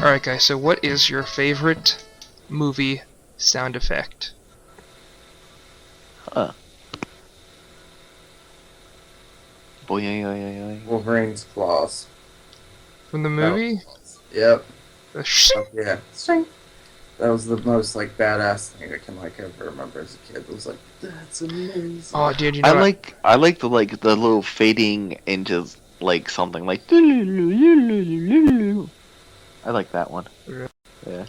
Alright guys, so what is your favorite movie sound effect? Wolverine's claws. From the movie? Yep. The shing! Yeah. Shing. That was the most like badass thing I can like ever remember as a kid. It was like, that's amazing. Oh, dude, you know I like the little fading into like something like. I like that one. Really? Yeah.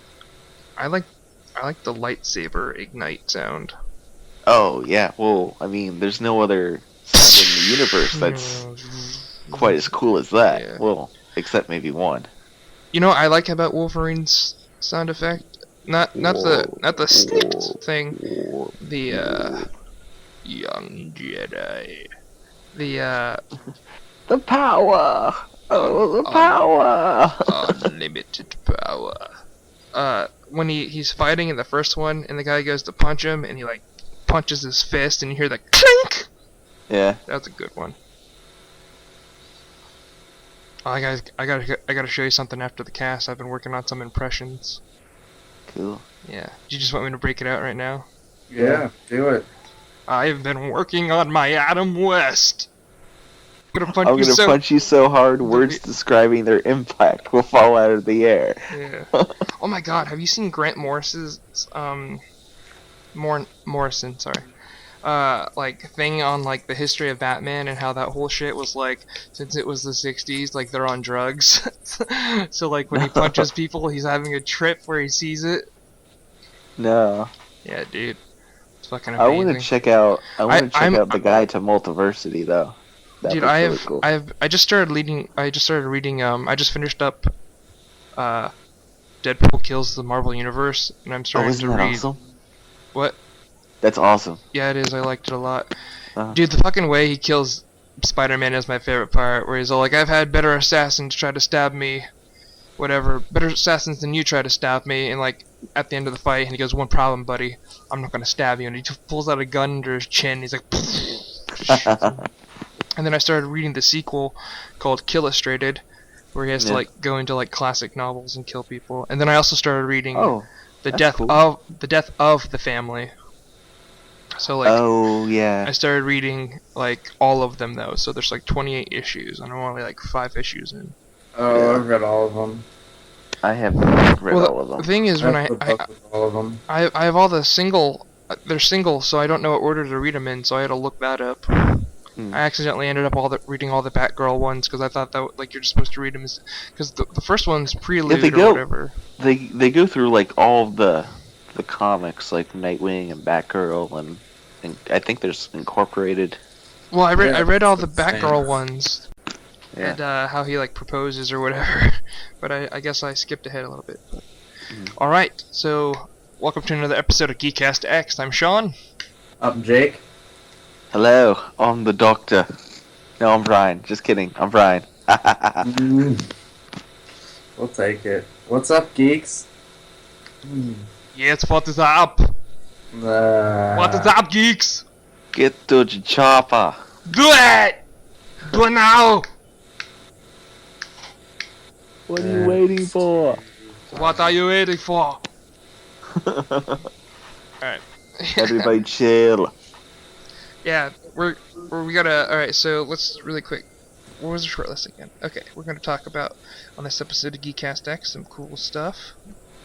I like the lightsaber ignite sound. Oh yeah. Well, I mean, there's no other sound in the universe that's quite as cool as that. Yeah. Well, except maybe one. You know what I like about Wolverine's sound effect? Not the snipped thing. The young Jedi. The power. Oh, the power. unlimited power. When he's fighting in the first one, and the guy goes to punch him, and he like punches his fist, and you hear the clink. Yeah. That's a good one. Oh, guys, I gotta show you something after the cast. I've been working on some impressions. Cool. Yeah. Do you just want me to break it out right now? Yeah, do it. I've been working on my Adam West. I'm gonna punch you so hard, words describing their impact will fall out of the air. Yeah. Oh my God, have you seen Grant Morrison's Morrison, sorry. Like thing on like the history of Batman and how that whole shit was like, since it was the 60s, like they're on drugs. So like when he punches people, he's having a trip where he sees it. No. Yeah, dude. It's fucking amazing. I want to check out the guide to Multiversity though. Dude, really cool. I just started reading. I just finished up. Deadpool Kills the Marvel Universe, and I'm starting to read. Awesome? What? That's awesome. Yeah, it is. I liked it a lot. Dude, the fucking way he kills Spider-Man is my favorite part. Where he's all like, "I've had better assassins try to stab me, whatever. Better assassins than you try to stab me." And like at the end of the fight, and he goes, "One problem, buddy. I'm not gonna stab you." And he just pulls out a gun under his chin. He's like. And then I started reading the sequel called Killustrated, where he has to like go into like classic novels and kill people. And then I also started reading the death of the family. So like I started reading like all of them though. So there's like 28 issues, and I'm only like 5 issues in. Oh, I've read all of them. I haven't read all of them. The thing is, when I all of them. I have all the single. They're single, so I don't know what order to read them in. So I had to look that up. I accidentally ended up reading all the Batgirl ones because I thought that like you're just supposed to read them because the first one's prelude or whatever. They go through like all of the comics like Nightwing and Batgirl and I think there's Incorporated. Well, I read all the Batgirl ones and how he like proposes or whatever, but I guess I skipped ahead a little bit. All right, so welcome to another episode of GeekastX. I'm Sean. I'm Jake. Hello, I'm the Doctor. No, I'm Brian. Just kidding. I'm Brian. We'll take it. What's up, geeks? Yes, what is up? What is up, geeks? Get to the chopper. Do it! Do it now! What are you waiting for? What are you waiting for? Alright. Everybody chill. Yeah, we gotta. Alright, so let's really quick. What was the short list again? Okay, we're gonna talk about on this episode of GeekastX some cool stuff.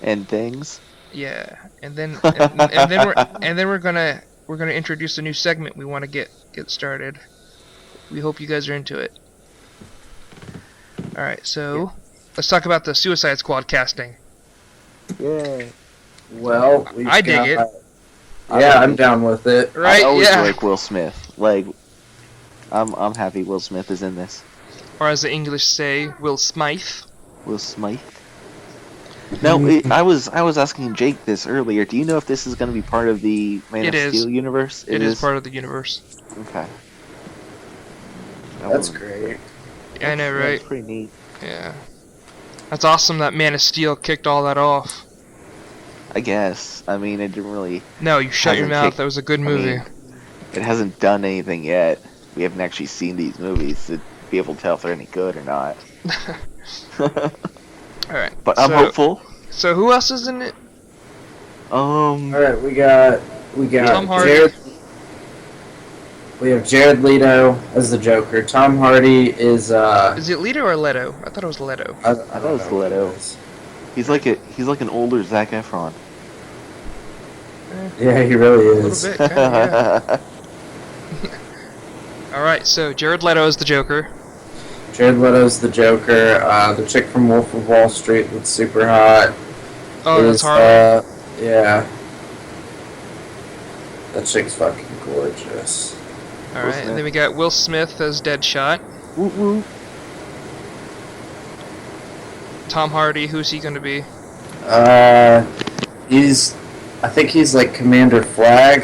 And things. Yeah, and then we're gonna introduce a new segment we want to get started. We hope you guys are into it. All right, so let's talk about the Suicide Squad casting. Yeah. Well, I dig it. Yeah, I'm down with it. Right? I always Yeah. like Will Smith. Like, I'm happy Will Smith is in this. Or as the English say, Will Smythe. Will Smythe. No, I was asking Jake this earlier. Do you know if this is going to be part of the Man of Steel universe? It is part of the universe. Okay. That's great. Yeah, I know, right? That's pretty neat. Yeah. That's awesome that Man of Steel kicked all that off. I guess. I mean, it didn't really... No, you shut your mouth. That was a good movie. I mean, it hasn't done anything yet. We haven't actually seen these movies to be able to tell if they're any good or not. Alright. But I'm hopeful. So who else is in it? Alright, we got Tom Hardy. Jared. We have Jared Leto as the Joker. Tom Hardy is Is it Leto or Leto? I thought it was Leto. I thought it was Leto. He's like an older Zac Efron. Yeah, he really is. A little bit, kinda, yeah. Alright, so Jared Leto is the Joker. Jared Leto's the Joker. The chick from Wolf of Wall Street that's super hot. Oh, that's Harley? Yeah. That chick's fucking gorgeous. Alright, and then we got Will Smith as Deadshot. Woo woo. Tom Hardy, who's he gonna be? I think he's like Commander Flag,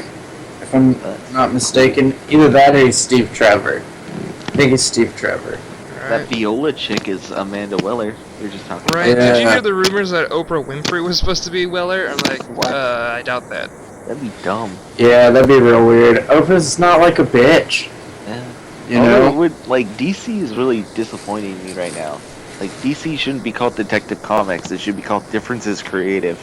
if I'm not mistaken. Either that or he's Steve Trevor. I think he's Steve Trevor. That Viola chick is Amanda Weller. You're just talking right. about. Yeah. Did you hear the rumors that Oprah Winfrey was supposed to be Weller? I'm like, What? I doubt that. That'd be dumb. Yeah, that'd be real weird. Oprah's not like a bitch. Yeah. You know? It would, like, DC is really disappointing me right now. Like, DC shouldn't be called Detective Comics. It should be called Differences Creative.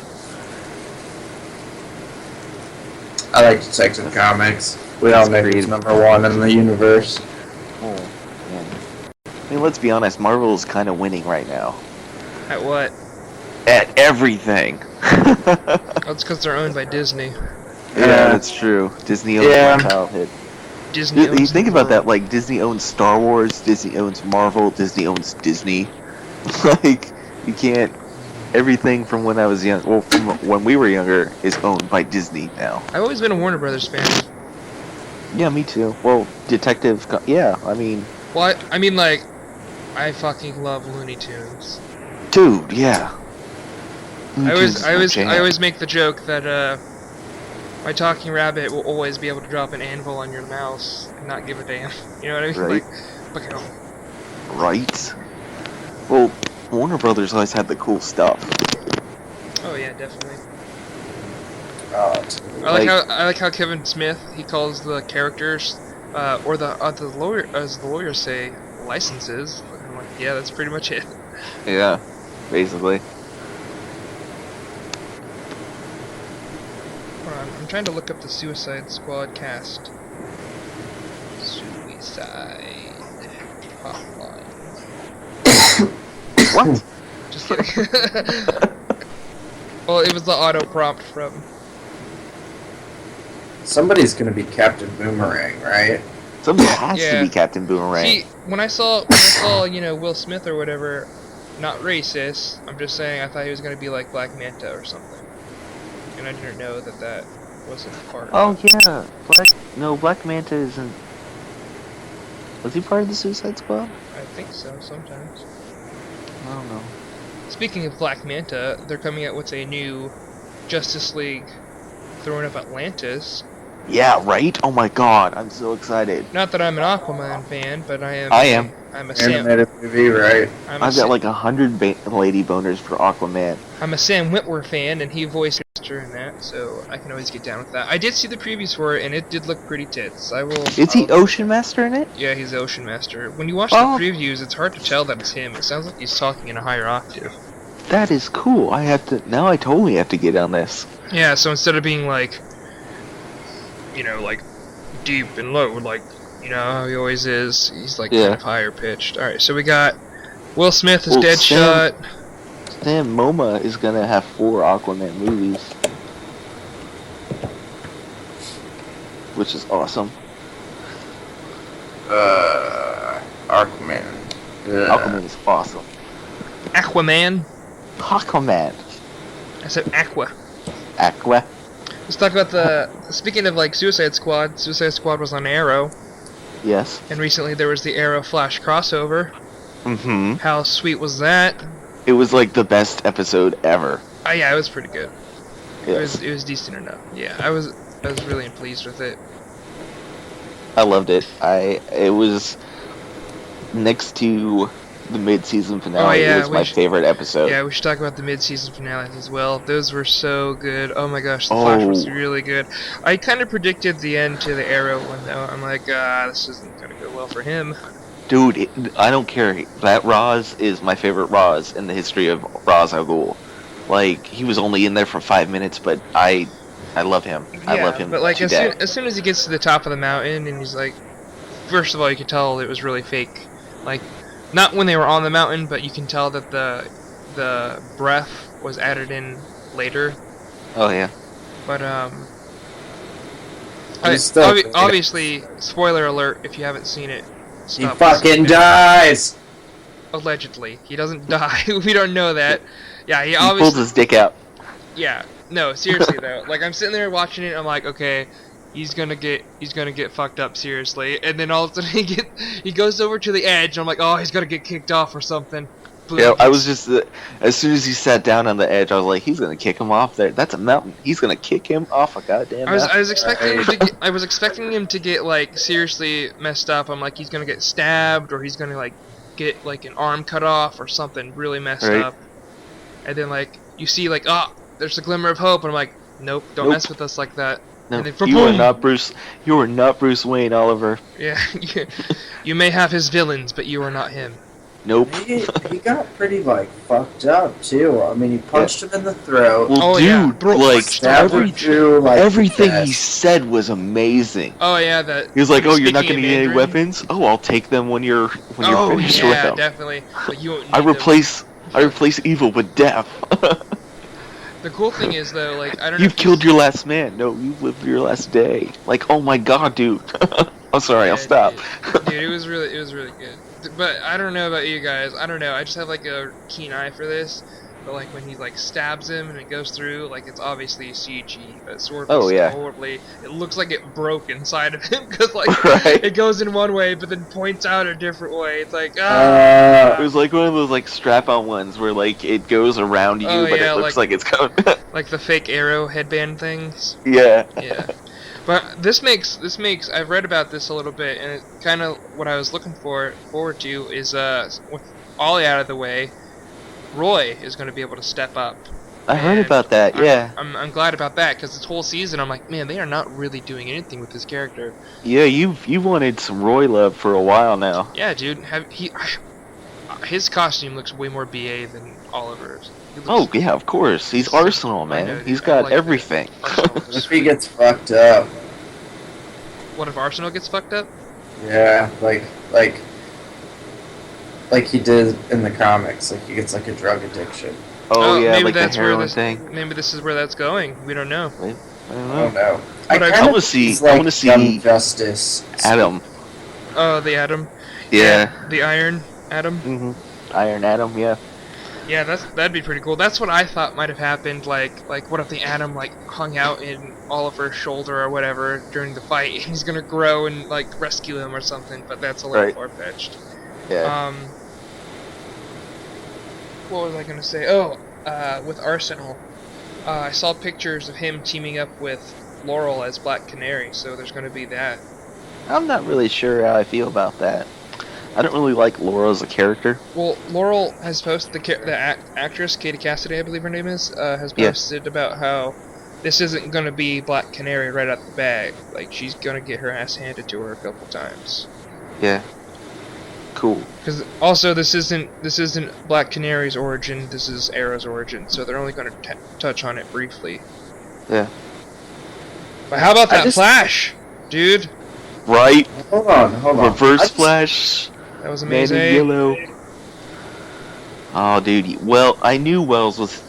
I like Detective Comics. We all know he's #1 in the universe. Oh, man. I mean, let's be honest. Marvel is kind of winning right now. At what? At everything. That's because they're owned by Disney. Yeah, that's true. Disney owns my childhood. Disney You owns think the about that, world. like, Disney owns Star Wars, Disney owns Marvel, Disney owns Disney. Like, you can't... Everything from when I was young, well, from when we were younger, is owned by Disney now. I've always been a Warner Brothers fan. Yeah, me too. Well, yeah, I mean... Well, I mean, like, I fucking love Looney Tunes. Dude, yeah. I always make the joke that, my talking rabbit will always be able to drop an anvil on your mouse and not give a damn. You know what I mean? Right. Like, okay. Right? Well, Warner Brothers always had the cool stuff. Oh yeah, definitely. I like how Kevin Smith, he calls the characters, or the lawyer, as the lawyers say, licenses. I'm like, yeah, that's pretty much it. Yeah, basically. Hold on, I'm trying to look up the Suicide Squad cast. Suicide Hotline. What? Just kidding. Well, it was the auto prompt from. Somebody's gonna be Captain Boomerang, right? Somebody has to be Captain Boomerang. See, when I saw, you know, Will Smith or whatever, not racist, I'm just saying I thought he was gonna be like Black Manta or something. And I didn't know that wasn't part of it. Yeah. Black Manta isn't... Was he part of the Suicide Squad? I think so, sometimes. I don't know. Speaking of Black Manta, they're coming out with a new Justice League throwing up Atlantis. Yeah, right? Oh my god, I'm so excited. Not that I'm an Aquaman fan, but I am. I'm a animated movie, right? I've got like 100 lady boners for Aquaman. I'm a Sam Witwer fan, and he voiced Mister in that, so I can always get down with that. I did see the previews for it, and it did look pretty tits. Is he Ocean Master in it? Yeah, he's Ocean Master. When you watch the previews, it's hard to tell that it's him. It sounds like he's talking in a higher octave. That is cool. Now I totally have to get on this. Yeah, so instead of being like, you know, like deep and low, like, you know how he always is, he's like kind of higher pitched. Alright, so we got Will Smith as Deadshot. Sam MoMA is gonna have 4 Aquaman movies, which is awesome. Aquaman. Aquaman is awesome. Aquaman. Aquaman. I said Aqua. Aqua. Let's talk about speaking of like Suicide Squad. Suicide Squad was on Arrow. Yes. And recently there was the Arrow Flash crossover. Mm-hmm. How sweet was that? It was like the best episode ever. Oh yeah, it was pretty good. Yes. It was decent enough. Yeah, I was really pleased with it. I loved it. It was next to the mid-season finale. It was my favorite episode. Yeah, we should talk about the mid-season finales as well. Those were so good. Oh my gosh, the Flash was really good. I kind of predicted the end to the Arrow one though. I'm like, this isn't gonna go well for him. Dude, I don't care. That Roz is my favorite Roz in the history of Ra's al Ghul. Like, he was only in there for 5 minutes, but I love him. I love him but like to death. as soon as he gets to the top of the mountain and he's like, first of all, you can tell it was really fake. Like, not when they were on the mountain, but you can tell that the breath was added in later. Oh yeah. But obviously, spoiler alert if you haven't seen it. He fucking dies. Allegedly, he doesn't die. We don't know that. Yeah, he obviously pulls his dick out. Yeah, no, seriously though. Like, I'm sitting there watching it, I'm like, okay, he's gonna get fucked up seriously, and then all of a sudden he goes over to the edge. And I'm like, oh, he's gonna get kicked off or something. Boom. Yeah, I was just as soon as he sat down on the edge, I was like, he's gonna kick him off there. That's a mountain. He's gonna kick him off a goddamn mountain. I was expecting him to get like seriously messed up. I'm like, he's gonna get stabbed, or he's gonna like get like an arm cut off or something really messed up. And then like you see like, oh, there's a glimmer of hope, and I'm like, nope, don't mess with us like that. No, and then, you are not Bruce. You are not Bruce Wayne, Oliver. Yeah, you may have his villains, but you are not him. Nope. He got pretty like fucked up too. I mean, he punched him in the throat. Well, dude, like everything he chest. said was amazing. Oh yeah, that. He was like, "Oh, you're not gonna get any weapons? Oh, I'll take them when you're finished with them." Definitely. Like, you won't need I replace evil with death. The cool thing is though, like, I don't know. You've killed your last man. No, you've lived your last day. Like, oh my god, dude. I'm sorry, I'll stop. Dude, it was really good. But I don't know about you guys. I don't know. I just have like a keen eye for this. But like when he like stabs him and it goes through, like it's obviously CG. That sword horribly. It looks like it broke inside of him because like it goes in one way, but then points out a different way. It's like it was like one of those like strap-on ones where like it goes around you, but it looks like it's going. Like the fake arrow headband things. Yeah. Yeah. But this makes I've read about this a little bit, and it kind of what I was looking forward to is with Ollie out of the way, Roy is going to be able to step up. I heard about that. Yeah. I'm glad about that because this whole season I'm like, man, they are not really doing anything with this character. Yeah, you wanted some Roy love for a while now. Yeah, dude. His costume looks way more BA than Oliver's. Oh yeah, of course. He's Arsenal, man. He's got everything. What if he gets fucked up? What if Arsenal gets fucked up? Yeah, like he did in the comics. Like he gets like a drug addiction. Oh yeah, maybe like that's the heroin where thing. Maybe this is where that's going. We don't know. I don't know. I want to see. I want to see Justice. Adam. Oh, the Atom. Yeah. The Iron Atom. Iron Atom. Yeah. Yeah, that'd be pretty cool. That's what I thought might have happened. Like what if the Atom like hung out in Oliver's shoulder or whatever during the fight, and he's gonna grow and like rescue him or something? But that's a little far-fetched. Yeah. What was I gonna say? Oh, with Arsenal, I saw pictures of him teaming up with Laurel as Black Canary. So there's gonna be that. I'm not really sure how I feel about that. I don't really like Laurel as a character. Well, Laurel has posted the actress Katie Cassidy, I believe her name is, has posted about how this isn't gonna be Black Canary right out the bag. Like she's gonna get her ass handed to her a couple times. Yeah. Cool. Because also this isn't Black Canary's origin. This is Arrow's origin. So they're only gonna touch on it briefly. Yeah. But how about that Flash, dude? Right. Hold on. Reverse Flash. That was amazing. Man in Yellow. Oh, dude. Well, I knew Wells was.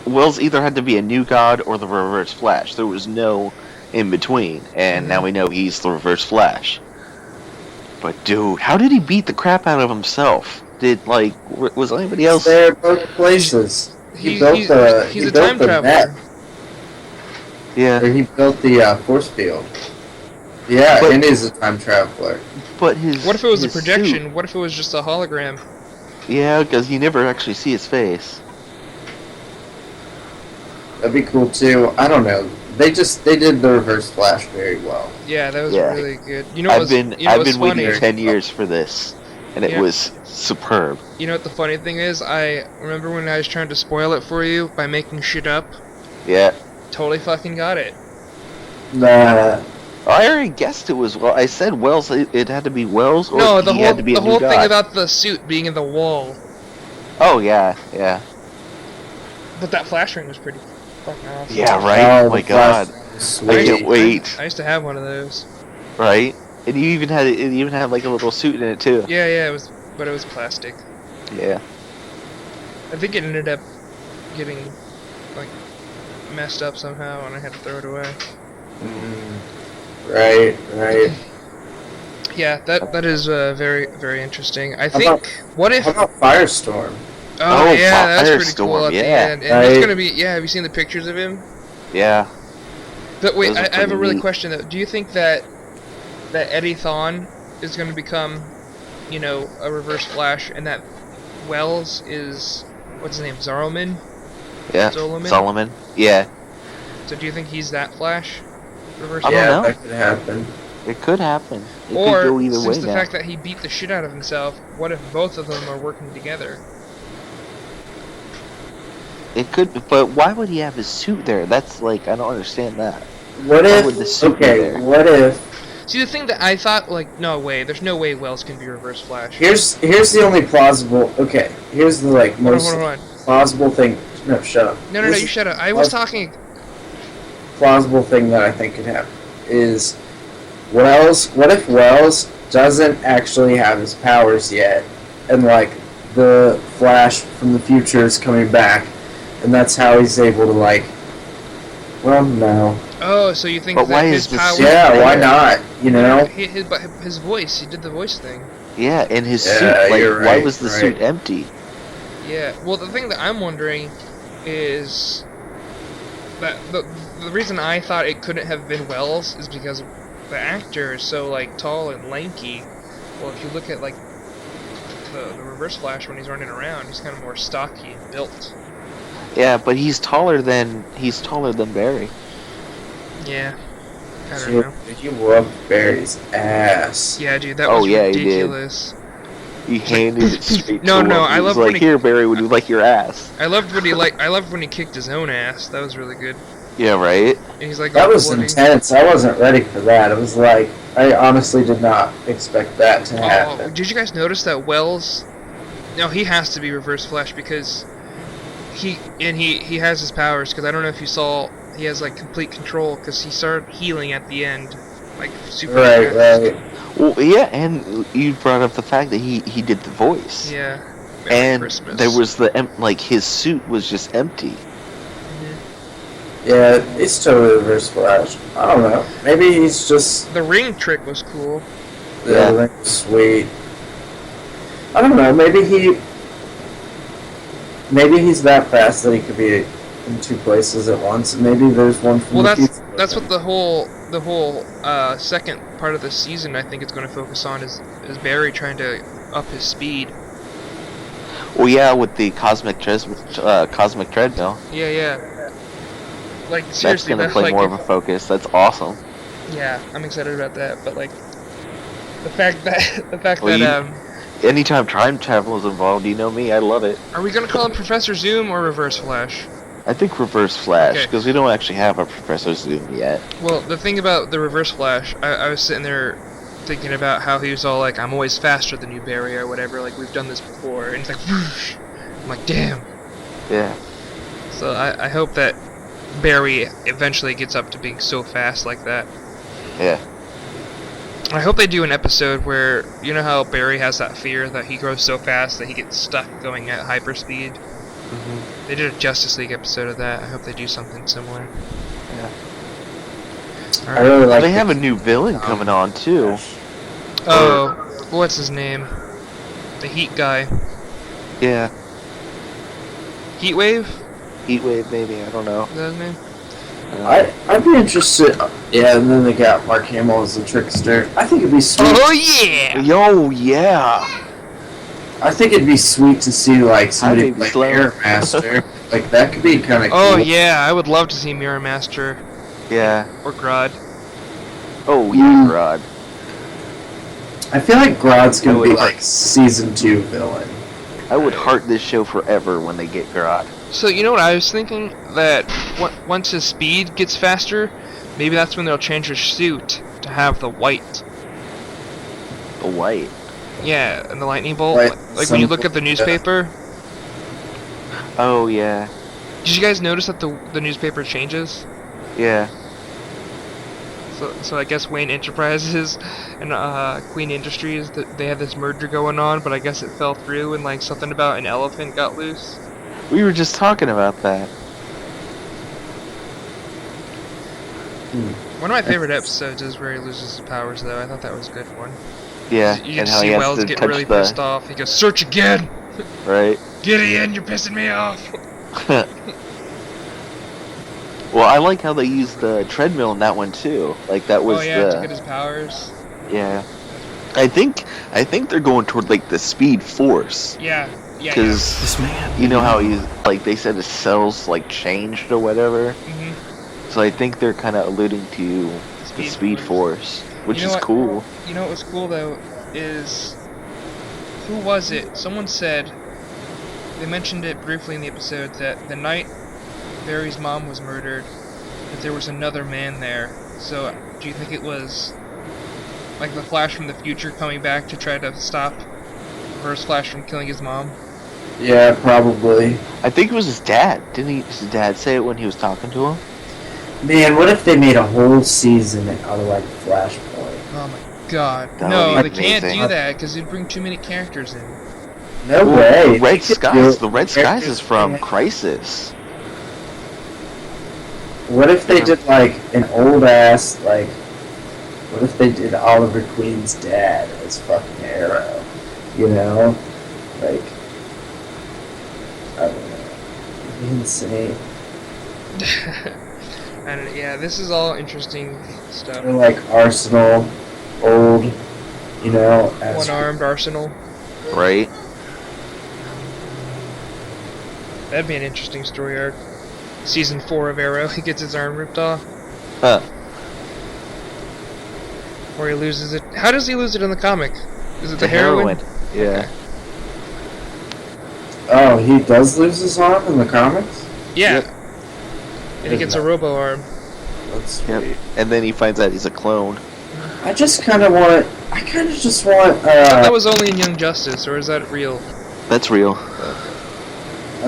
Wells either had to be a new god or the Reverse Flash. There was no in between, and now we know he's the Reverse Flash. But dude, how did he beat the crap out of himself? Was anybody else there? Both places. He's a time traveler. Yeah. Or he built the force field. Yeah, and he's a time traveler. But what if it was a projection? Suit. What if it was just a hologram? Yeah, because you never actually see his face. That'd be cool too. I don't know. They did the Reverse Flash very well. Yeah, that was really good. You know, I've been waiting 10 years for this, and it was superb. You know what the funny thing is? I remember when I was trying to spoil it for you by making shit up. Yeah. Totally fucking got it. Nah. I already guessed it was Wells. I said Wells. It had to be Wells, or No, the he had to be a new whole thing god. about the suit being in the wall. Oh yeah, yeah. But that flash ring was pretty fucking awesome. Yeah, right. Oh, Oh my the god, Sweet. I can't wait. I used to have one of those. Right, and you even had like a little suit in it too. Yeah, but it was plastic. Yeah. I think it ended up getting like messed up somehow, and I had to throw it away. Right. Yeah, that is very, very interesting. I think. What if? How about Firestorm? Oh yeah, that's pretty Firestorm, cool at the yeah. end. And he's gonna be. Yeah, have you seen the pictures of him? Yeah. But wait, Those are I have a pretty really neat. question though. Do you think that Eddie Thawne is going to become, a Reverse Flash, and that Wells is what's his name, Zolomon? Yeah. Zolomon? Solomon. Yeah. So do you think he's that Flash? Reverse I Flash? don't know. That could happen. It could happen. It could Or go either since way the now. fact that he beat the shit out of himself, what if both of them are working together? It could, but why would he have his suit there? That's like, I don't understand that. What Why if? would the suit be Okay, there? what if? See, the thing that I thought, like, no way, there's no way Wells can be Reverse Flash. Here's the only plausible. Okay, here's the most Hold on. plausible thing. No, shut up. No, Here's you the shut up. I was talking. plausible thing that I think could happen is what if Wells doesn't actually have his powers yet, and like the Flash from the future is coming back, and that's how he's able to like. Well, no. Oh, so you think But that why his is this- powers? Yeah, why not? You know. But his voice, he did the voice thing. Yeah, and his Yeah, suit, like, you're why right, was the right. suit empty? Yeah. Well, the thing that I'm wondering is that the reason I thought it couldn't have been Wells is because the actor is so like tall and lanky. Well, if you look at like the Reverse Flash when he's running around, he's kind of more stocky and built. Yeah, but he's taller than Barry. Yeah. I don't Dude, know. you love Barry's ass. Yeah, dude, that Oh, was yeah, he did. ridiculous. He handed it straight No, to him. I He love was when like, he- here, Barry, would you like your ass? I loved when he kicked his own ass. That was really good. Yeah, right? And he's like, That was bloody. intense. I wasn't ready for that. It was like I honestly did not expect that to Oh, happen. did you guys notice that Wells? No, he has to be Reverse Flash because he has his powers. Because I don't know if you saw, he has like complete control because he started healing at the end, like super fast. Right. Well, yeah, and you brought up the fact that he did the voice. Yeah. Merry And Christmas. there was his suit was just empty. Yeah, he's totally Reverse Flash. I don't know. Maybe he's just The ring trick was cool. Yeah. the ring sweet. I don't know. Maybe he's that fast that he could be in two places at once. And maybe there's one from Well, the future. that's what the whole second part of the season I think it's going to focus on is Barry trying to up his speed. Well, yeah, with the cosmic treadmill. Yeah. Like That's seriously, gonna that's play like more of a focus. That's awesome. yeah, I'm excited about that. But like the fact that Well, Anytime time travel is involved, you know me, I love it. are we gonna call him Professor Zoom or Reverse Flash? I think Reverse Flash, Okay. because we don't actually have a Professor Zoom yet. Well, the thing about the Reverse Flash, I was sitting there thinking about how he was all like, I'm always faster than you, Barry, or whatever, like, we've done this before, and he's like, whoosh! I'm like, damn. Yeah. So I hope that Barry eventually gets up to being so fast like that. Yeah. I hope they do an episode where, you know how Barry has that fear that he grows so fast that he gets stuck going at hyperspeed? Mm-hmm. They did a Justice League episode of that. I hope they do something similar. Yeah. I really like. They have a new villain coming on, too. Oh, what's his name? The Heat guy. Yeah. Heatwave? Heatwave, maybe, I don't know. Is that his name? I'd be interested. Yeah, and then they got Mark Hamill as the trickster. I think it'd be sweet. Oh yeah! Yo, yeah! I think it'd be sweet to see like somebody Baby play Sloan. Mirror Master. Like that could be kind of cool. Oh yeah, I would love to see Mirror Master Yeah. or Grodd. Oh, yeah, Rod. I feel like Grodd's gonna I be would- like season 2 villain. I would heart this show forever when they get Grodd. So you know what I was thinking? That once his speed gets faster, maybe that's when they'll change his suit to have the white. The white. Yeah, and the lightning bolt. Like When you look at the newspaper. Oh yeah. Did you guys notice that the newspaper changes? Yeah. So I guess Wayne Enterprises and Queen Industries, they had this merger going on, but I guess it fell through and like something about an elephant got loose. We were just talking about that. One of my favorite episodes is where he loses his powers, though. I thought that was a good one. Yeah, You and just how see he has Wells to get touch really the pissed off. He goes, "Search again! right. Gideon, you're pissing me off!" Well, I like how they used the treadmill in that one too. Like that was to get his powers. Yeah. I think they're going toward like the Speed Force. Yeah. Because This man. you know how he's like they said his cells like changed or whatever. Mm-hmm. So I think they're kind of alluding to the Speed Force, which is cool. You know what was cool though is, who was it? Someone said, they mentioned it briefly in the episode, that the night Barry's mom was murdered, that there was another man there. So do you think it was like the Flash from the future coming back to try to stop Reverse Flash from killing his mom? Yeah, probably. I think it was his dad. Didn't his dad say it when he was talking to him? Man, what if they made a whole season out of like Flashpoint? Oh my god. That No, would they be can't amazing. do that because it'd bring too many characters in. No Well, way. The Red They could Skies. do The Red Skies characters is from and- Crisis. What if they did like an old ass like? What if they did Oliver Queen's dad as fucking Arrow? You know, like I don't know. It'd be insane. And yeah, this is all interesting stuff. Or like Arsenal, old, you know, as One-armed Arsenal. Right? That'd be an interesting story arc. Season 4 of Arrow, he gets his arm ripped off. Huh. Or he loses it. How does he lose it in the comic? Is it the heroin? Yeah. Oh, he does lose his arm in the comics? Yeah. Yep. And he gets a robo arm. That's Yep. sweet. And then he finds out he's a clone. I just kind of want. I kind of just want. That was only in Young Justice, or is that real? That's real.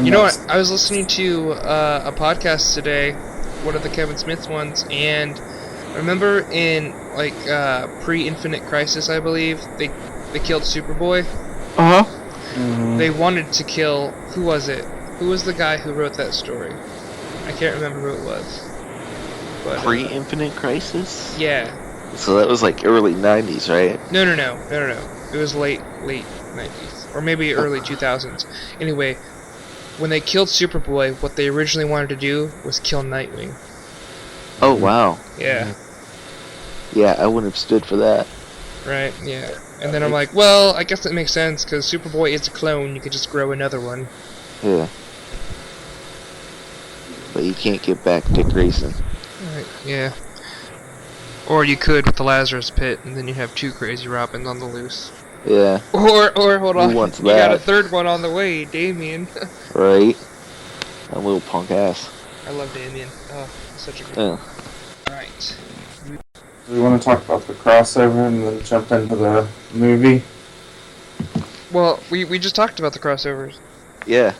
You know what? I was listening to a podcast today, one of the Kevin Smith ones, and I remember in like pre-Infinite Crisis, I believe they killed Superboy. Uh huh. They wanted to kill, who was it? Who was the guy who wrote that story? I can't remember who it was. But, Pre-Infinite Crisis? yeah. So that was like early 90s, right? No. It was late 90s, or maybe early 2000s. Anyway, when they killed Superboy, what they originally wanted to do was kill Nightwing. Oh, wow. Yeah. Yeah, I wouldn't have stood for that. Right. Yeah. And then I'm like, well, I guess that makes sense because Superboy is a clone. You could just grow another one. Yeah. But you can't get back Dick Grayson. Right. Yeah. Or you could with the Lazarus Pit, and then you have two Crazy Robins on the loose. Yeah. Or hold on, wants you got a that? third one on the way, Damien. Right? That little punk ass. I love Damien. Oh, such a good. Yeah. Right. We want to talk about the crossover and then jump into the movie. Well, we just talked about the crossovers. Yeah.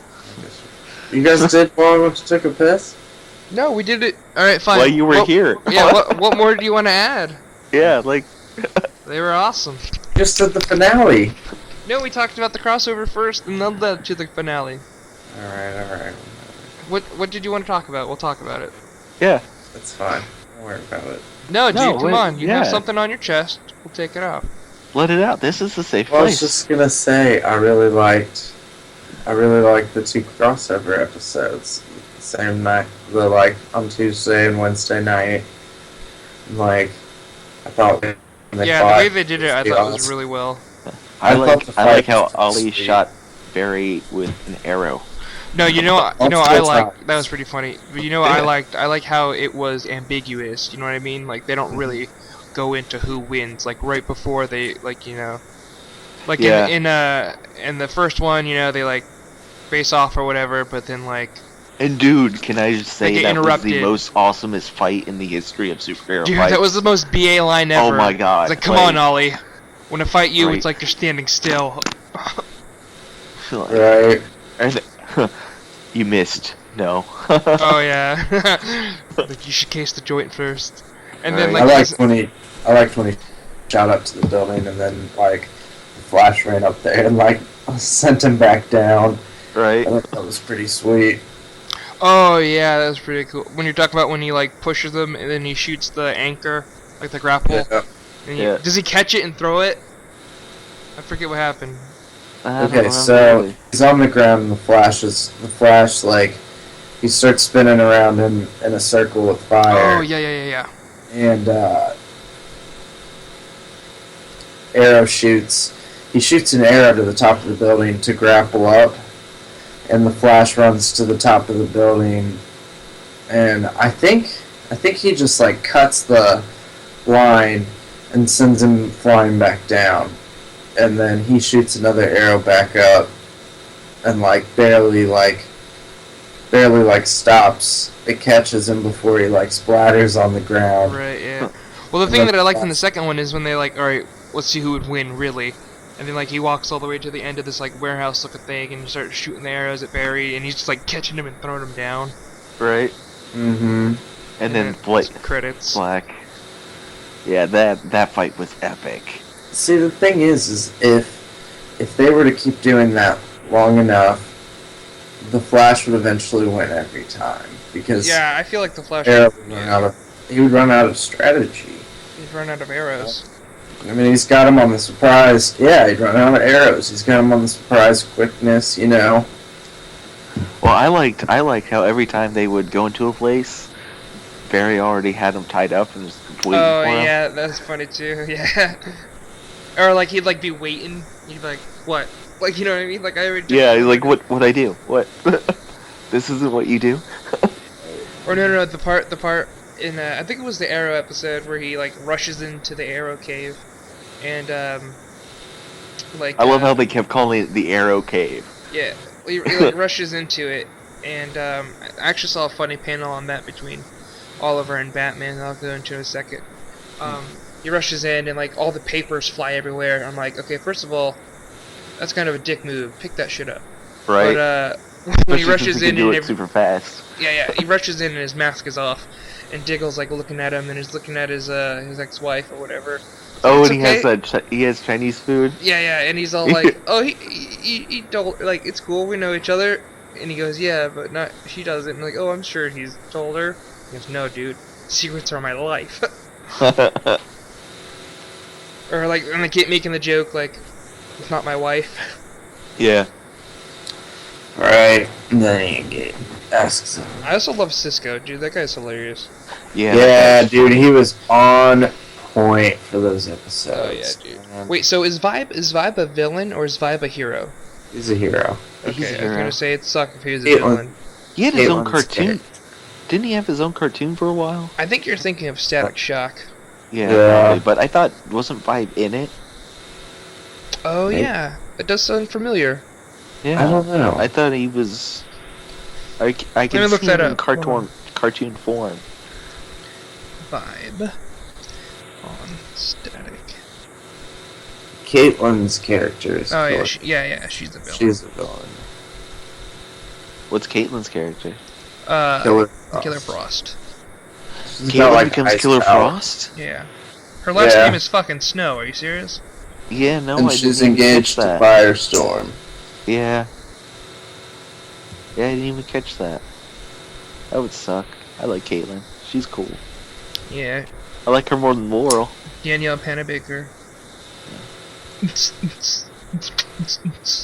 You guys did while I went to take a piss? No, we did it. All right, fine. While you were here. Yeah. What more do you want to add? Yeah, like... They were awesome. Just did the finale. No, we talked about the crossover first, and then led to the finale. Alright. What did you want to talk about? We'll talk about it. Yeah. That's fine. Don't worry about it. No, No, dude, come wait, on. You have yeah. something on your chest. We'll take it off. Let it out. This is a safe Well, I was place. just gonna say, I really liked the two crossover episodes. Same night, on Tuesday and Wednesday night. Like, I thought they Yeah, fought, the way they did it, I was thought was awesome. really well. I thought like the I like fight how was Ollie sweet. shot Barry with an arrow. No, you know what I Multiple like. times. That was pretty funny. But you know what I Yeah. liked? I like how it was ambiguous. You know what I mean? Like they don't really go into who wins. Like right before they Yeah. in the first one, you know, they like face off or whatever. But then like And dude, can I just say that was the interrupted. most awesomest fight in the history of superhero Dude, fights? that was the most BA line ever. Oh my god. It's like, come on, Ollie. When I fight you, Right. it's like you're standing still. Right. You missed. No. Oh yeah. Like you should case the joint first. And then Right. like I liked when he shot up to the building and then like the Flash ran up there and like sent him back down. Right. I thought that was pretty sweet. oh yeah, that was pretty cool. When you're talking about when he like pushes them and then he shoots the anchor, like the grapple. Yeah. And does he catch it and throw it? I forget what happened. Okay, so he's on the ground and the Flash like he starts spinning around in a circle with fire. Oh yeah. And Arrow shoots. He shoots an arrow to the top of the building to grapple up, and the Flash runs to the top of the building. And I think he just like cuts the line and sends him flying back down. And then he shoots another arrow back up, and barely stops. It catches him before he splatters on the ground. Right, yeah. Well, the thing that I liked in the second one is when they alright, let's see who would win, really. And then he walks all the way to the end of this warehouse looking thing and starts shooting the arrows at Barry, and he's just catching him and throwing him down. Right. Mm-hmm. And then credits. Black. Yeah, that fight was epic. See, the thing is if they were to keep doing that long enough, the Flash would eventually win every time, because yeah, I feel like the Flash he would run out of strategy. He'd run out of arrows. I mean, he's got him on the surprise. Yeah, he'd run out of arrows. He's got him on the surprise quickness, Well, I liked how every time they would go into a place, Barry already had them tied up and just waiting for him. Oh yeah, that's funny too. Yeah. Or he'd be waiting. He'd be like, "What?" You know what I mean? I already. Yeah, he's like, "What I do? What? This isn't what you do." Or no, the part in I think it was the Arrow episode where he rushes into the Arrow cave, and I love how they kept calling it the Arrow Cave. Yeah, he rushes into it, and I actually saw a funny panel on that between Oliver and Batman. I'll go into in a second. He rushes in and all the papers fly everywhere. I'm like, okay, first of all, that's kind of a dick move. Pick that shit up. Right. But when he rushes in and super fast. Yeah, he rushes in and his mask is off, and Diggle's looking at him and he's looking at his ex-wife or whatever. Oh, and he has Chinese food. Yeah, and he's all like, oh, he told it's cool, we know each other, and he goes, yeah, but not she doesn't. And oh, I'm sure he's told her. He goes, no, dude, secrets are my life. Or and they keep making the joke it's not my wife. Yeah. Right. And then he asks him. I also love Cisco, dude. That guy's hilarious. Yeah, dude, he was on point for those episodes. Oh yeah, dude. Wait, so is Vibe a villain or is Vibe a hero? He's a hero. Okay, I was gonna say it'd suck if he was a villain. He had his own cartoon. Didn't he have his own cartoon for a while? I think you're thinking of Static Shock. Yeah. Probably, but I thought wasn't Vibe in it? Oh yeah, it does sound familiar. Yeah. I don't know. I thought he was. I can see him in cartoon form. Vibe on Static. Caitlin's character is. Oh yeah, she's the villain. She's the villain. What's Caitlin's character? Killer Frost. Caitlin becomes Killer Frost? Yeah. Her last name is fucking Snow, are you serious? Yeah, no, and she's engaged to Firestorm. Yeah. Yeah, I didn't even catch that. That would suck. I like Caitlin. She's cool. Yeah. I like her more than Laurel. Danielle Panabaker.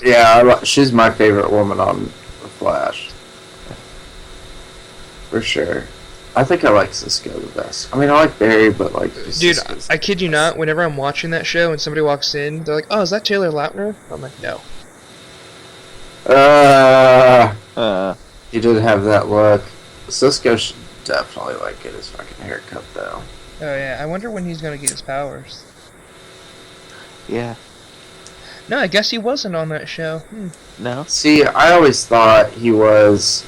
Yeah, she's my favorite woman on The Flash. For sure. I think I like Cisco the best. I mean, I like Barry, but dude, I kid you not, whenever I'm watching that show and somebody walks in, they're like, oh, is that Taylor Lautner? I'm like, no. He did have that look. Cisco should definitely get his fucking haircut, though. Oh, yeah, I wonder when he's gonna get his powers. Yeah. No, I guess he wasn't on that show. No. See, I always thought he was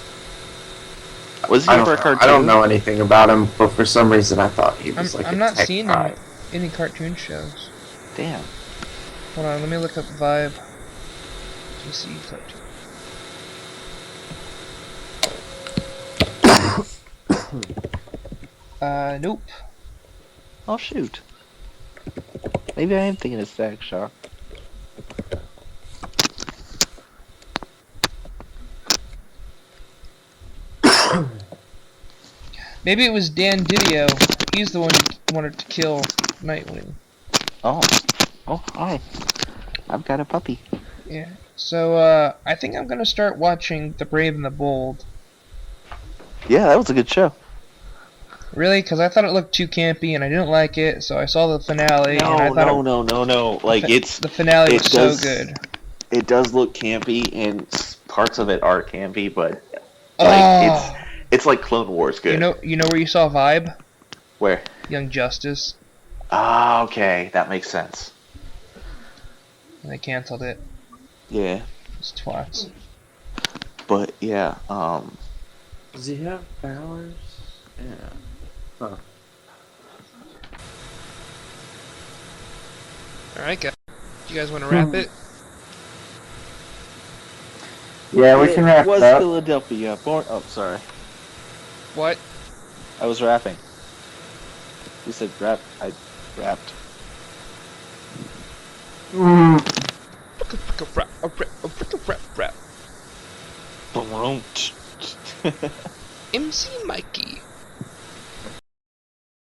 Was he ever a cartoon? I don't know anything about him, but for some reason I thought he was I'm not seeing him in any cartoon shows. Damn. Hold on, let me look up Vibe. DC cartoon. Nope. Oh shoot. Maybe I am thinking of Static Shock. Maybe it was Dan Didio. He's the one who wanted to kill Nightwing. Oh. Oh, hi. I've got a puppy. Yeah. So, I think I'm gonna start watching The Brave and the Bold. Yeah, that was a good show. Really? Because I thought it looked too campy and I didn't like it, so I saw the finale and I thought No. Like, the finale was so good. It does look campy, and parts of it are campy, but like it's like Clone Wars good. You know where you saw Vibe? Where? Young Justice. Ah, okay, that makes sense. And they canceled it. Yeah. It's twats. But yeah, Does he have powers? Yeah. Huh. Alright, guys. Do you guys want to wrap it? Yeah, we can wrap it was up. Philadelphia. Oh, sorry. What? I was rapping. You said rap. I rapped. MC Mikey.